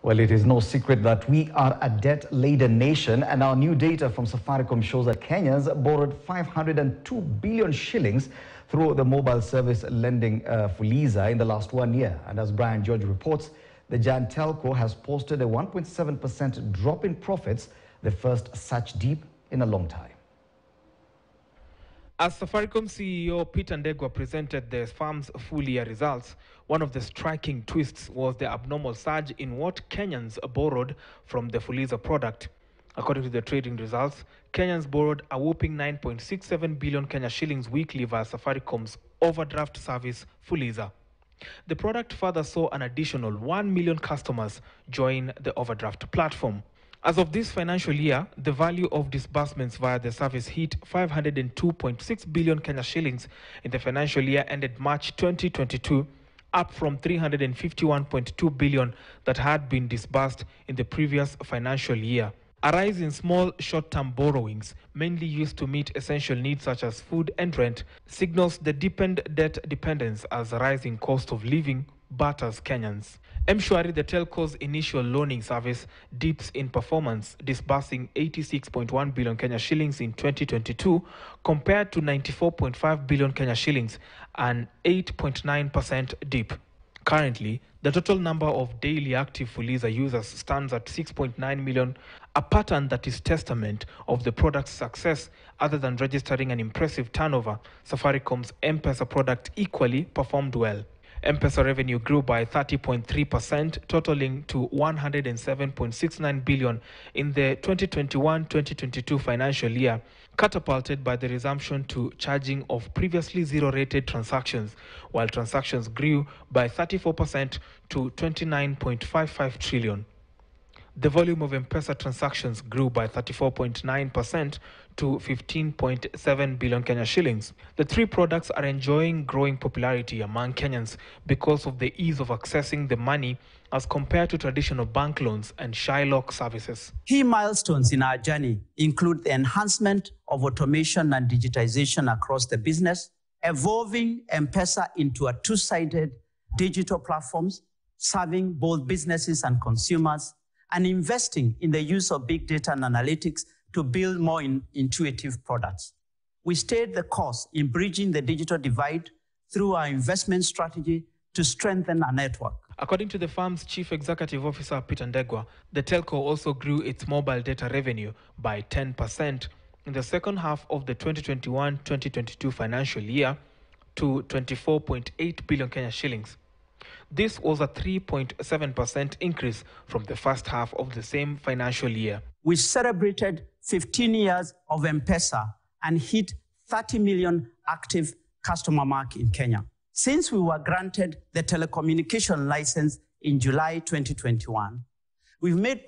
Well, it is no secret that we are a debt-laden nation, and our new data from Safaricom shows that Kenyans borrowed 502 billion shillings through the mobile service lending Fuliza in the last 1 year. And as Brian George reports, the giant telco has posted a 1.7% drop in profits, the first such dip in a long time. As Safaricom CEO Peter Ndegwa presented the firm's full year results, one of the striking twists was the abnormal surge in what Kenyans borrowed from the Fuliza product. According to the trading results, Kenyans borrowed a whopping 9.67 billion Kenya shillings weekly via Safaricom's overdraft service Fuliza. The product further saw an additional 1 million customers join the overdraft platform. As of this financial year, the value of disbursements via the service hit 502.6 billion Kenya shillings in the financial year ended March 2022, up from 351.2 billion that had been disbursed in the previous financial year. A rise in small short-term borrowings, mainly used to meet essential needs such as food and rent, signals the deepened debt dependence as a rising cost of living batters Kenyans. M-Shwari, the telco's initial loaning service, dips in performance, disbursing 86.1 billion Kenya shillings in 2022 compared to 94.5 billion Kenya shillings, an 8.9% dip. Currently, the total number of daily active Fuliza users stands at 6.9 million, a pattern that is testament of the product's success. Other than registering an impressive turnover, Safaricom's M-Pesa product equally performed well. M-Pesa revenue grew by 30.3%, totaling to 107.69 billion in the 2021-2022 financial year, catapulted by the resumption to charging of previously zero-rated transactions, while transactions grew by 34% to 29.55 trillion. The volume of M-Pesa transactions grew by 34.9% to 15.7 billion Kenya shillings. The three products are enjoying growing popularity among Kenyans because of the ease of accessing the money as compared to traditional bank loans and Shylock services. Key milestones in our journey include the enhancement of automation and digitization across the business, evolving M-Pesa into a two-sided digital platforms, serving both businesses and consumers, and investing in the use of big data and analytics to build more intuitive products. We stayed the course in bridging the digital divide through our investment strategy to strengthen our network. According to the firm's Chief Executive Officer Peter Ndegwa, the telco also grew its mobile data revenue by 10% in the second half of the 2021-2022 financial year to 24.8 billion Kenya shillings. This was a 3.7% increase from the first half of the same financial year. We celebrated 15 years of M-Pesa and hit 30 million active customer mark in Kenya. Since we were granted the telecommunication license in July 2021, we've made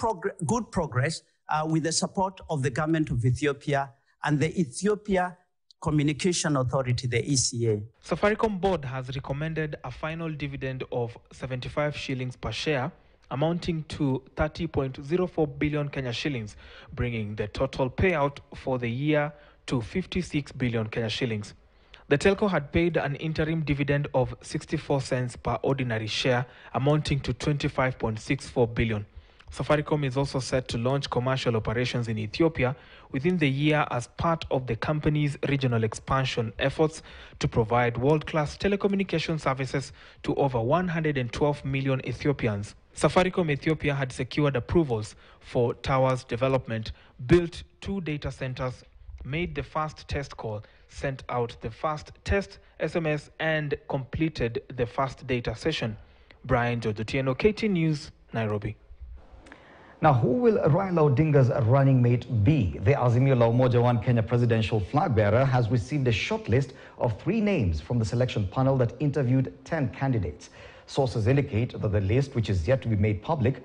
good progress with the support of the government of Ethiopia and the Ethiopia Communication Authority, the ECA. Safaricom board has recommended a final dividend of 75 shillings per share, amounting to 30.04 billion Kenya shillings, bringing the total payout for the year to 56 billion Kenya shillings. The telco had paid an interim dividend of 64 cents per ordinary share, amounting to 25.64 billion. Safaricom is also set to launch commercial operations in Ethiopia within the year as part of the company's regional expansion efforts to provide world-class telecommunication services to over 112 million Ethiopians. Safaricom Ethiopia had secured approvals for towers development, built 2 data centers, made the first test call, sent out the first test SMS, and completed the first data session. Brian George, KT News, Nairobi. Now, who will Raila Odinga's running mate be? The Azimio la Umoja One Kenya presidential flag bearer has received a shortlist of 3 names from the selection panel that interviewed 10 candidates. Sources indicate that the list, which is yet to be made public,